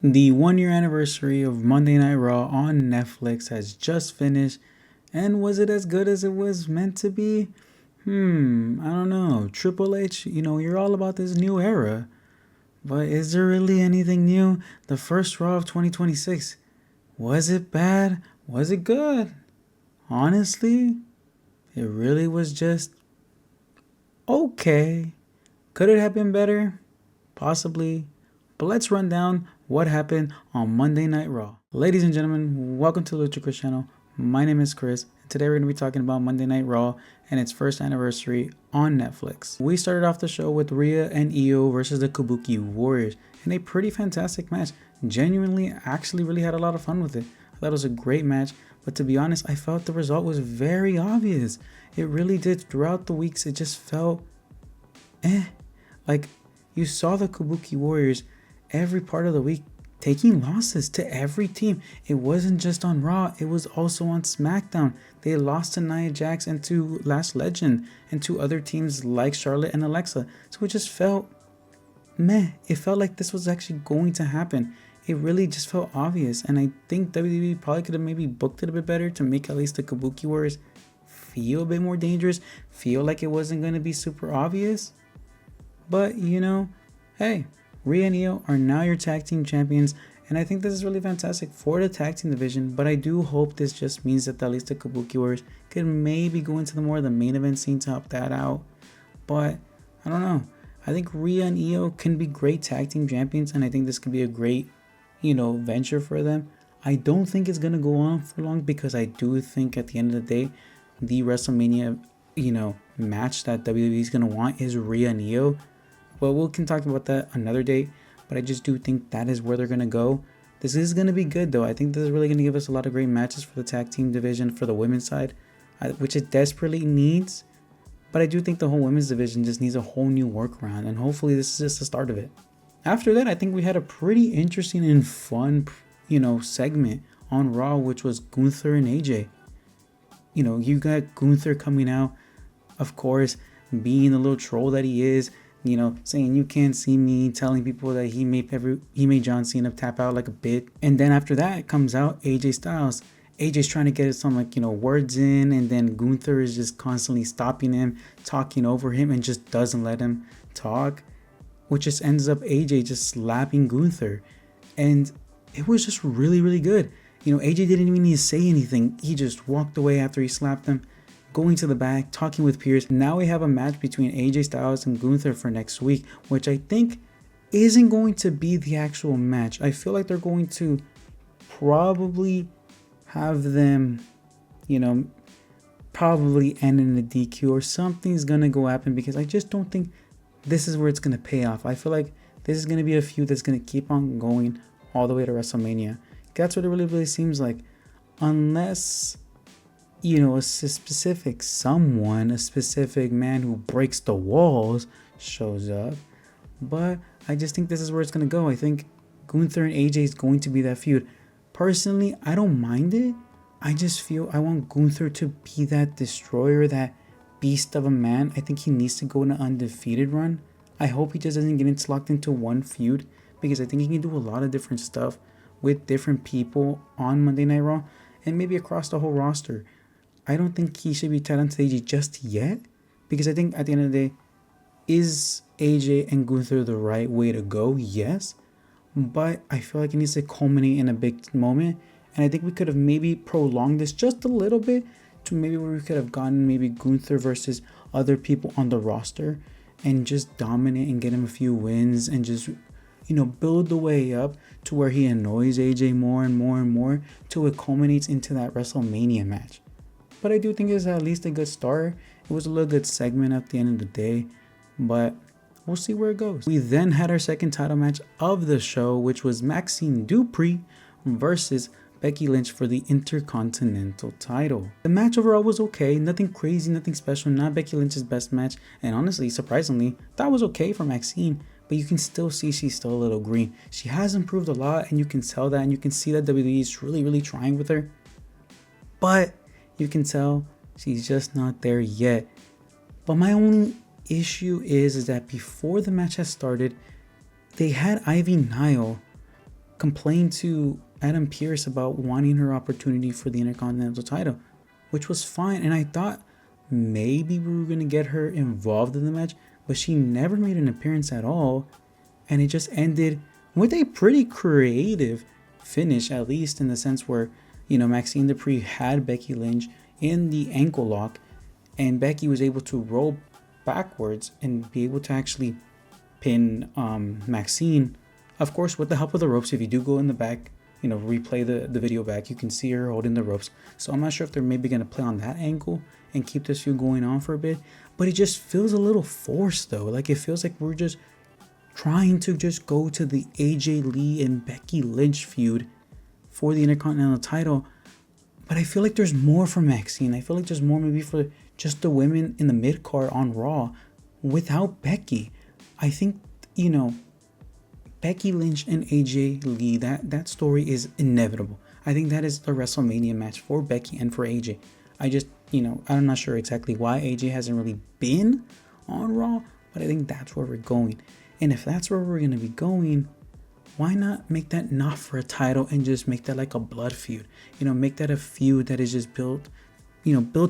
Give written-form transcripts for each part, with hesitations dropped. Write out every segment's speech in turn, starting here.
The 1 year anniversary of Monday Night Raw on Netflix has just finished, and was it as good as it was meant to be? I don't know. Triple H, you're all about this new era, but is there really anything new? The first Raw of 2026, was it bad? Was it good? Honestly, it really was just okay. Could it have been better? Possibly. But let's run down what happened on Monday Night Raw. Ladies and gentlemen, welcome to Lucha Chris channel. My name is Chris, and today we're going to be talking about Monday Night Raw and its first anniversary on Netflix. We started off the show with Rhea and Io versus the Kabuki Warriors in a pretty fantastic match. Genuinely, actually really had a lot of fun with it. I thought it was a great match, but to be honest, I felt the result was very obvious. It really did. Throughout the weeks, it just felt like you saw the Kabuki Warriors every part of the week taking losses to every team. It wasn't just on Raw, it was also on SmackDown. They lost to Nia Jax and to Last Legend and to other teams like Charlotte and Alexa. So it just felt meh. It felt like this was actually going to happen. It really just felt obvious, and I think WWE probably could have maybe booked it a bit better to make at least the Kabuki Warriors feel a bit more dangerous, feel like it wasn't going to be super obvious. But hey, Rhea and Io are now your tag team champions, and I think this is really fantastic for the tag team division. But I do hope this just means that at least the Kabuki Warriors could maybe go into the main event scene to help that out. But I don't know. I think Rhea and Io can be great tag team champions, and I think this could be a great, venture for them. I don't think it's gonna go on for long because I do think at the end of the day, the WrestleMania, match that WWE is gonna want is Rhea and Io. Well, we can talk about that another day, but I just do think that is where they're going to go. This is going to be good, though. I think this is really going to give us a lot of great matches for the tag team division for the women's side, which it desperately needs. But I do think the whole women's division just needs a whole new workaround, and hopefully this is just the start of it. After that, I think we had a pretty interesting and fun, segment on Raw, which was Gunther and AJ. You got Gunther coming out, of course, being the little troll that he is, saying you can't see me, telling people that he made John Cena tap out like a bit. And then after that comes out AJ Styles. AJ's trying to get some words in, and then Gunther is just constantly stopping him, talking over him, and just doesn't let him talk, which just ends up AJ just slapping Gunther. And it was just really, really good. AJ didn't even need to say anything. He just walked away after he slapped him, going to the back, talking with Pierce. Now we have a match between AJ Styles and Gunther for next week, which I think isn't going to be the actual match. I feel like they're going to probably have them, probably end in a DQ or something's going to go happen, because I just don't think this is where it's going to pay off. I feel like this is going to be a feud that's going to keep on going all the way to WrestleMania. That's what it really, really seems like. Unless a specific someone, a specific man who breaks the walls shows up. But I just think this is where it's going to go. I think Gunther and AJ is going to be that feud. Personally, I don't mind it. I just feel I want Gunther to be that destroyer, that beast of a man. I think he needs to go on an undefeated run. I hope he just doesn't get locked into one feud, because I think he can do a lot of different stuff with different people on Monday Night Raw and maybe across the whole roster. I don't think he should be tied onto AJ just yet, because I think at the end of the day, is AJ and Gunther the right way to go? Yes, but I feel like it needs to culminate in a big moment, and I think we could have maybe prolonged this just a little bit to maybe where we could have gotten maybe Gunther versus other people on the roster and just dominate and get him a few wins and just build the way up to where he annoys AJ more and more and more till it culminates into that WrestleMania match. But I do think it's at least a good start. It was a little good segment at the end of the day, but we'll see where it goes. We then had our second title match of the show, which was Maxine Dupri versus Becky Lynch for the Intercontinental title. The match overall was okay, nothing crazy, nothing special, not Becky Lynch's best match, and honestly, surprisingly, that was okay for Maxine, but you can still see she's still a little green. She has improved a lot, and you can tell that, and you can see that WWE is really, really trying with her, but you can tell she's just not there yet. But my only issue is that before the match has started, they had Ivy Nile complained to Adam Pearce about wanting her opportunity for the Intercontinental title, which was fine. And I thought maybe we were going to get her involved in the match, but she never made an appearance at all. And it just ended with a pretty creative finish, at least in the sense where, Maxine Dupri had Becky Lynch in the ankle lock, and Becky was able to roll backwards and be able to actually pin Maxine, of course, with the help of the ropes. If you do go in the back, replay the video back, you can see her holding the ropes. So I'm not sure if they're maybe going to play on that angle and keep this feud going on for a bit, but it just feels a little forced though. Like, it feels like we're just trying to just go to the AJ Lee and Becky Lynch feud for the Intercontinental title. But I feel like there's more for Maxine. I feel like there's more maybe for just the women in the mid-card on Raw without Becky. I think, Becky Lynch and AJ Lee, that story is inevitable. I think that is the WrestleMania match for Becky and for AJ. I just, I'm not sure exactly why AJ hasn't really been on Raw, but I think that's where we're going. And if that's where we're going to be going, why not make that not for a title and just make that like a blood feud? Make that a feud that is just built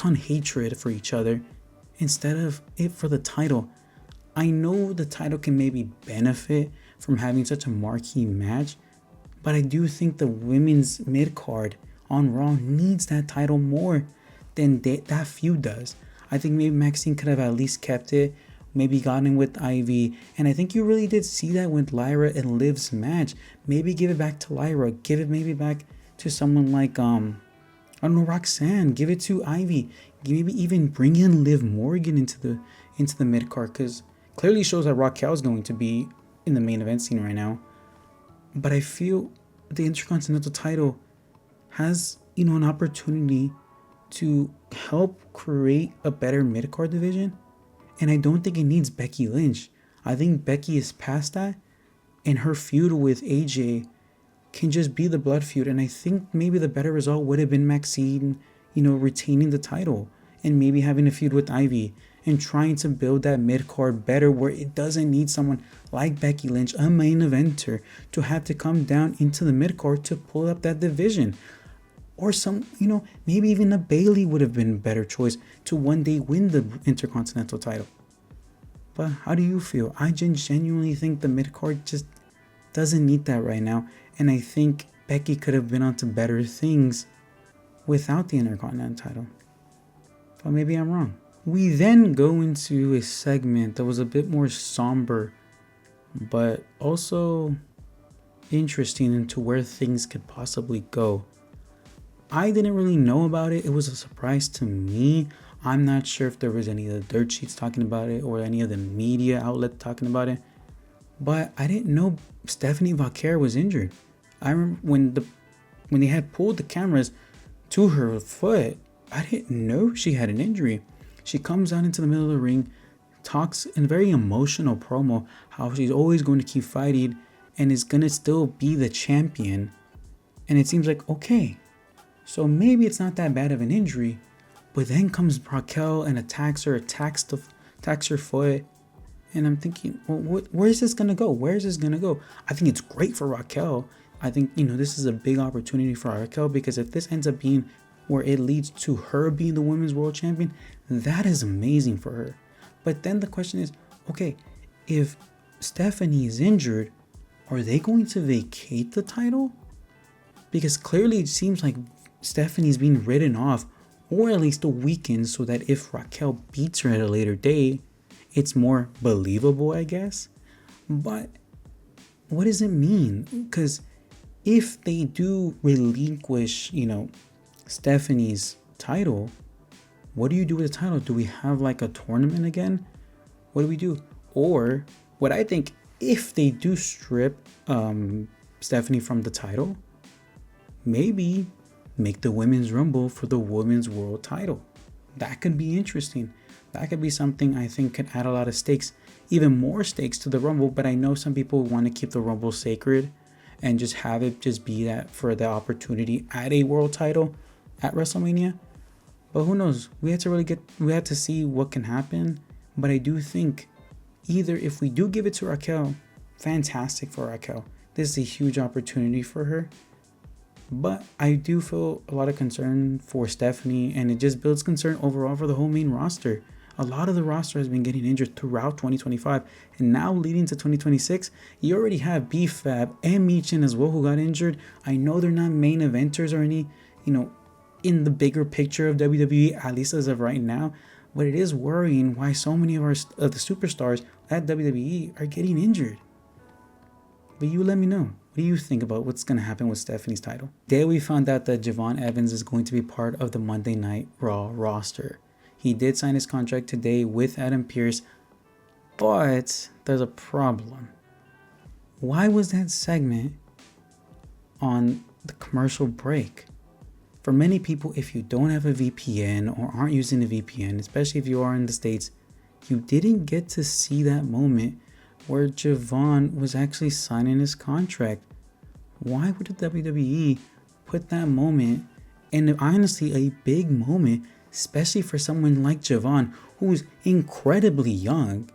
on hatred for each other instead of it for the title. I know the title can maybe benefit from having such a marquee match, but I do think the women's mid-card on Raw needs that title more than that feud does. I think maybe Maxine could have at least kept it, maybe gotten in with Ivy, and I think you really did see that with Lyra and Liv's match. Maybe give it back to Lyra, give it maybe back to someone like Roxanne, give it to Ivy, maybe even bring in Liv Morgan into the mid card, because clearly shows that Raquel's going to be in the main event scene right now. But I feel the Intercontinental title has an opportunity to help create a better mid card division. And I don't think it needs Becky Lynch. I think Becky is past that, and her feud with AJ can just be the blood feud. And I think maybe the better result would have been Maxine, retaining the title and maybe having a feud with Ivy and trying to build that mid-card better, where it doesn't need someone like Becky Lynch, a main eventer, to have to come down into the mid-card to pull up that division. Or some, maybe even a Bayley would have been a better choice to one day win the Intercontinental title. But how do you feel? I genuinely think the mid-card just doesn't need that right now. And I think Becky could have been onto better things without the Intercontinental title. But maybe I'm wrong. We then go into a segment that was a bit more somber, but also interesting into where things could possibly go. I didn't really know about it. It was a surprise to me. I'm not sure if there was any of the dirt sheets talking about it or any of the media outlet talking about it. But I didn't know Stephanie Vaquer was injured. I remember when they had pulled the cameras to her foot, I didn't know she had an injury. She comes out into the middle of the ring, talks in a very emotional promo how she's always going to keep fighting and is going to still be the champion. And it seems like, okay, so maybe it's not that bad of an injury. But then comes Raquel and attacks her foot. And I'm thinking, well, where is this going to go? Where is this going to go? I think it's great for Raquel. I think, this is a big opportunity for Raquel, because if this ends up being where it leads to her being the women's world champion, that is amazing for her. But then the question is, okay, if Stephanie is injured, are they going to vacate the title? Because clearly it seems like Stephanie's being written off, or at least weakened, so that if Raquel beats her at a later date, it's more believable, I guess. But what does it mean? Because if they do relinquish, Stephanie's title, what do you do with the title? Do we have like a tournament again? What do we do? Or what I think, if they do strip Stephanie from the title, maybe make the Women's Rumble for the Women's World title. That could be interesting. That could be something I think could add a lot of stakes, even more stakes to the Rumble. But I know some people want to keep the Rumble sacred and just have it just be that for the opportunity at a world title at WrestleMania. But who knows? We have to see what can happen. But I do think either if we do give it to Raquel, fantastic for Raquel. this is a huge opportunity for her. But I do feel a lot of concern for Stephanie, and it just builds concern overall for the whole main roster. A lot of the roster has been getting injured throughout 2025, and now leading to 2026, you already have B-Fab and Michin as well who got injured. I know they're not main eventers or any, in the bigger picture of WWE, at least as of right now, but it is worrying why so many of the superstars at WWE are getting injured. But you let me know. What do you think about what's going to happen with Stephanie's title? Today we found out that Javon Evans is going to be part of the Monday Night Raw roster. He did sign his contract today with Adam Pearce, but there's a problem. Why was that segment on the commercial break? For many people, if you don't have a VPN or aren't using a VPN, especially if you are in the States, you didn't get to see that moment where Javon was actually signing his contract. Why would the WWE put that moment, and honestly a big moment, especially for someone like Javon, who's incredibly young,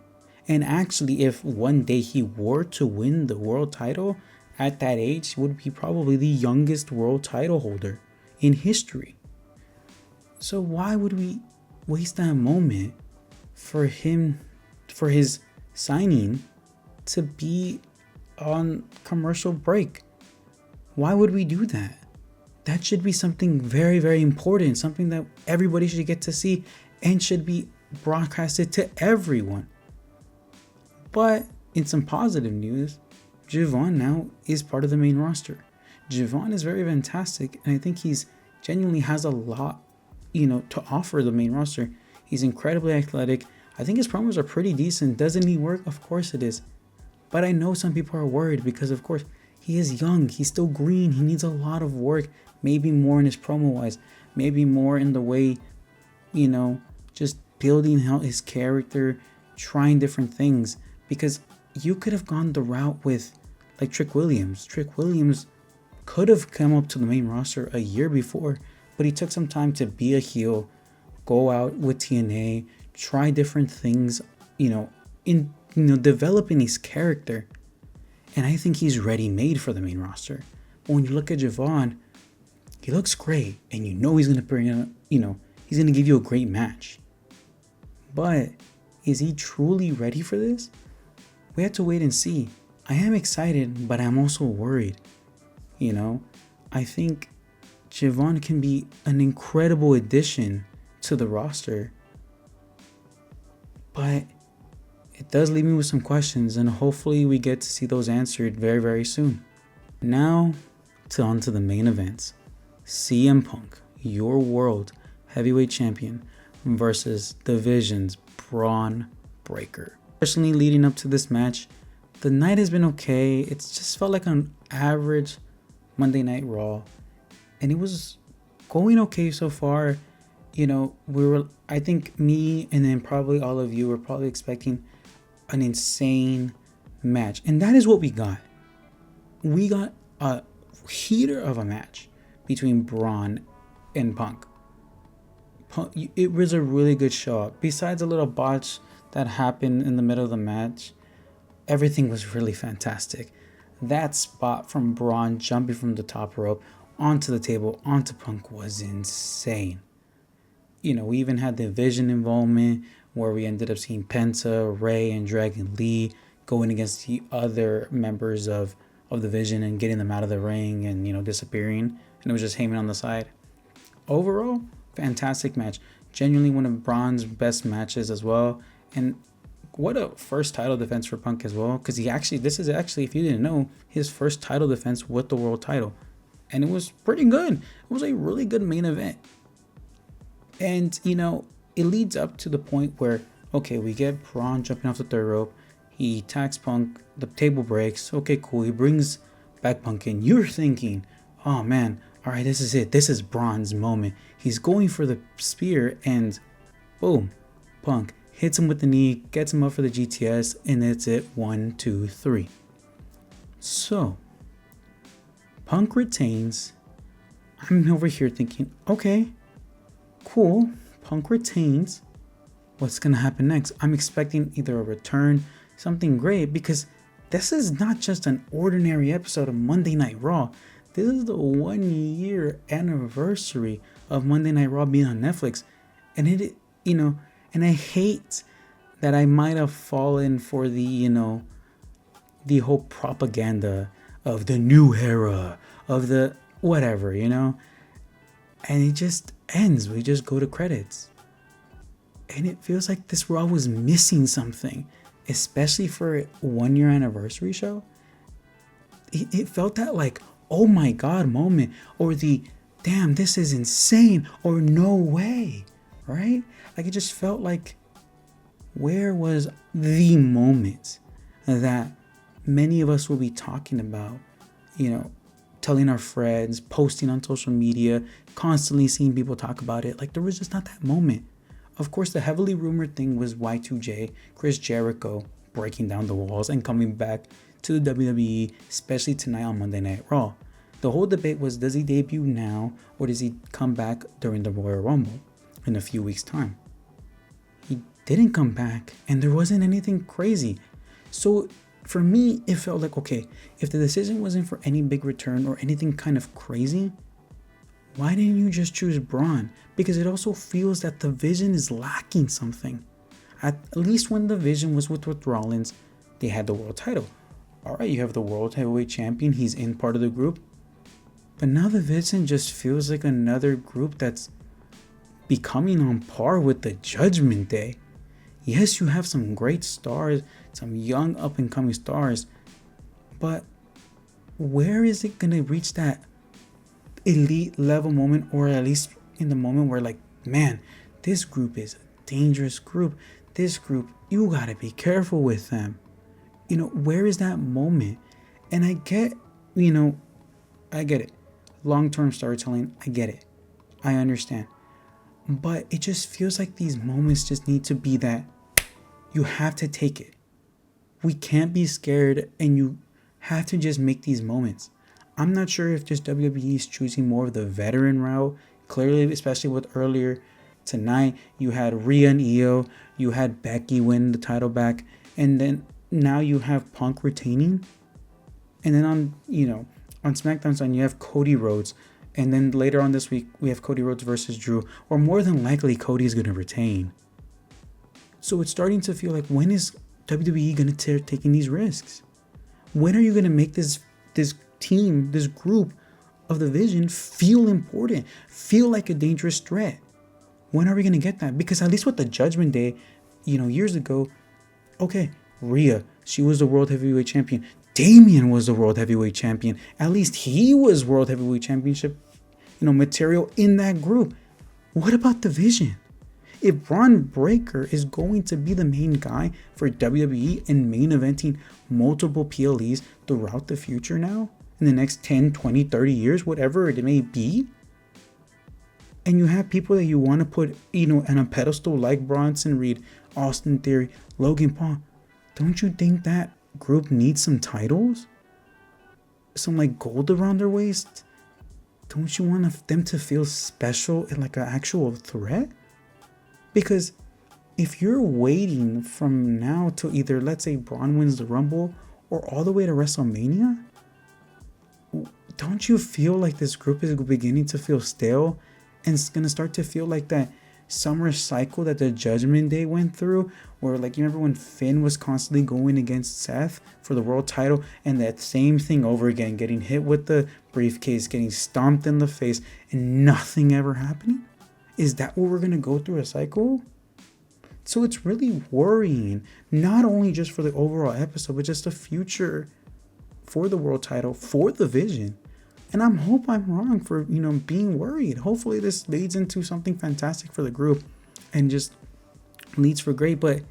and actually if one day he were to win the world title at that age, would be probably the youngest world title holder in history. So why would we waste that moment for his signing to be on commercial break? Why would we do that? That should be something very, very important, something that everybody should get to see and should be broadcasted to everyone. But in some positive news, Javon now is part of the main roster. Javon is very fantastic, and I think he's genuinely has a lot, to offer the main roster. He's incredibly athletic. I think his promos are pretty decent. Doesn't he work? Of course it is. But I know some people are worried because, of course, he is young. He's still green. He needs a lot of work. Maybe more in his promo-wise. Maybe more in the way, just building out his character, trying different things. Because you could have gone the route with, like, Trick Williams. Trick Williams could have come up to the main roster a year before, but he took some time to be a heel, go out with TNA, try different things, developing his character. And I think he's ready-made for the main roster. But when you look at Javon, he looks great, and he's going to bring he's going to give you a great match. But is he truly ready for this? We have to wait and see. I am excited, but I'm also worried. I think Javon can be an incredible addition to the roster. But it does leave me with some questions, and hopefully we get to see those answered very, very soon. Now, on to the main events. CM Punk, your world heavyweight champion, versus Division's Bron Breakker. Personally, leading up to this match, the night has been okay. It's just felt like an average Monday Night Raw, and it was going okay so far. I think me and then probably all of you were probably expecting an insane match, and that is what we got. We got a heater of a match between Braun and Punk. It was a really good show. Besides a little botch that happened in the middle of the match, everything was really fantastic. That spot from Braun jumping from the top rope onto the table, onto Punk, was insane. We even had the Vision involvement where we ended up seeing Penta, Ray, and Dragon Lee going against the other members of the Vision and getting them out of the ring and, disappearing. And it was just Heyman on the side. Overall, fantastic match. Genuinely one of Braun's best matches as well. And what a first title defense for Punk as well. Because this is actually, if you didn't know, his first title defense with the world title. And it was pretty good. It was a really good main event. And, it leads up to the point where, okay, we get Braun jumping off the third rope. He attacks Punk. The table breaks. Okay, cool. He brings back Punk in. You're thinking, oh, man, all right, this is it. This is Braun's moment. He's going for the spear, and boom, Punk hits him with the knee, gets him up for the GTS, and that's it. 1, 2, 3. So, Punk retains. I'm over here thinking, okay, cool. Punk retains. What's going to happen next? I'm expecting either a return, something great, because this is not just an ordinary episode of Monday Night Raw. This is the 1 year anniversary of Monday Night Raw being on Netflix. And and I hate that I might have fallen for the whole propaganda of the new era, of the whatever, and it just ends. We just go to credits. And it feels like this Raw was missing something, especially for a 1 year anniversary show. It felt that like, oh my God moment, or the damn, this is insane, or no way, right? Like it just felt like, where was the moment that many of us will be talking about, telling our friends, posting on social media, constantly seeing people talk about it. Like there was just not that moment. Of course, the heavily rumored thing was Y2J, Chris Jericho, breaking down the walls and coming back to the WWE, especially tonight on Monday Night Raw. The whole debate was, does he debut now or does he come back during the Royal Rumble in a few weeks' time? He didn't come back and there wasn't anything crazy. So for me, it felt like, okay, if the decision wasn't for any big return or anything kind of crazy, why didn't you just choose Braun? Because it also feels that the vision is lacking something. At least when the vision was with Rollins, they had the world title. All right, you have the world heavyweight champion. He's in part of the group. But now the vision just feels like another group that's becoming on par with the Judgment Day. Yes, you have some great stars, some young up and coming stars. But where is it going to reach that elite level moment, or at least in the moment where like, man, this group is a dangerous group. This group, you gotta be careful with them. Where is that moment? And I get it. Long-term storytelling, I get it. I understand. But it just feels like these moments just need to be that you have to take it. We can't be scared and you have to just make these moments. I'm not sure if just WWE is choosing more of the veteran route. Clearly, especially with earlier tonight, you had Rhea and Io, you had Becky win the title back, and then now you have Punk retaining. And then on SmackDown Sunday, you have Cody Rhodes. And then later on this week, we have Cody Rhodes versus Drew. Or more than likely, Cody is going to retain. So it's starting to feel like, when is WWE going to taking these risks? When are you going to make this team, this group of the Vision feel important, feel like a dangerous threat? When are we going to get that? Because at least with the Judgment Day, years ago, okay, Rhea, she was the World Heavyweight Champion. Damian was the World Heavyweight Champion. At least he was World Heavyweight Championship, material in that group. What about the Vision? If Braun Breaker is going to be the main guy for WWE and main eventing multiple PLEs throughout the future now, in the next 10, 20, 30 years, whatever it may be, and you have people that you want to put, on a pedestal like Bronson Reed, Austin Theory, Logan Paul, don't you think that group needs some titles? Some like gold around their waist? Don't you want them to feel special and like an actual threat? Because if you're waiting from now to either, let's say, Braun wins the Rumble or all the way to WrestleMania, don't you feel like this group is beginning to feel stale and it's going to start to feel like that summer cycle that the Judgment Day went through, where like, you remember when Finn was constantly going against Seth for the world title, and that same thing over again, getting hit with the briefcase, getting stomped in the face, and nothing ever happening? Is that what we're going to go through, a cycle? So it's really worrying, not only just for the overall episode, but just the future for the world title, for the Vision. And I hope I'm wrong for, being worried. Hopefully this leads into something fantastic for the group and just leads for great. But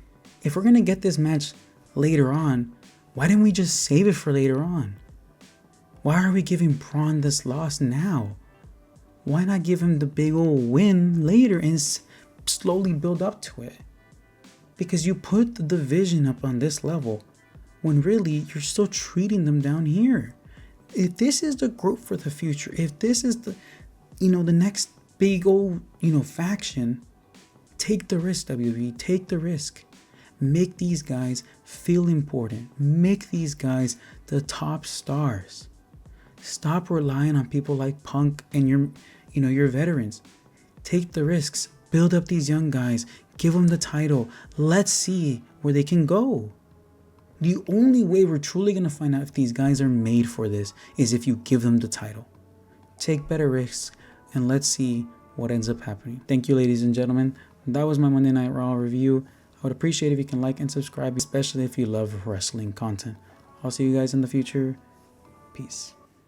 if we're going to get this match later on, why didn't we just save it for later on? Why are we giving Braun this loss now? Why not give him the big old win later and slowly build up to it? Because you put the Vision up on this level when really you're still treating them down here. If this is the group for the future, if this is the, the next big old, faction, take the risk, WWE, take the risk. Make these guys feel important. Make these guys the top stars. Stop relying on people like Punk and your veterans. Take the risks. Build up these young guys. Give them the title. Let's see where they can go. The only way we're truly going to find out if these guys are made for this is if you give them the title. Take better risks and let's see what ends up happening. Thank you, ladies and gentlemen. That was my Monday Night Raw review. I would appreciate if you can like and subscribe, especially if you love wrestling content. I'll see you guys in the future. Peace.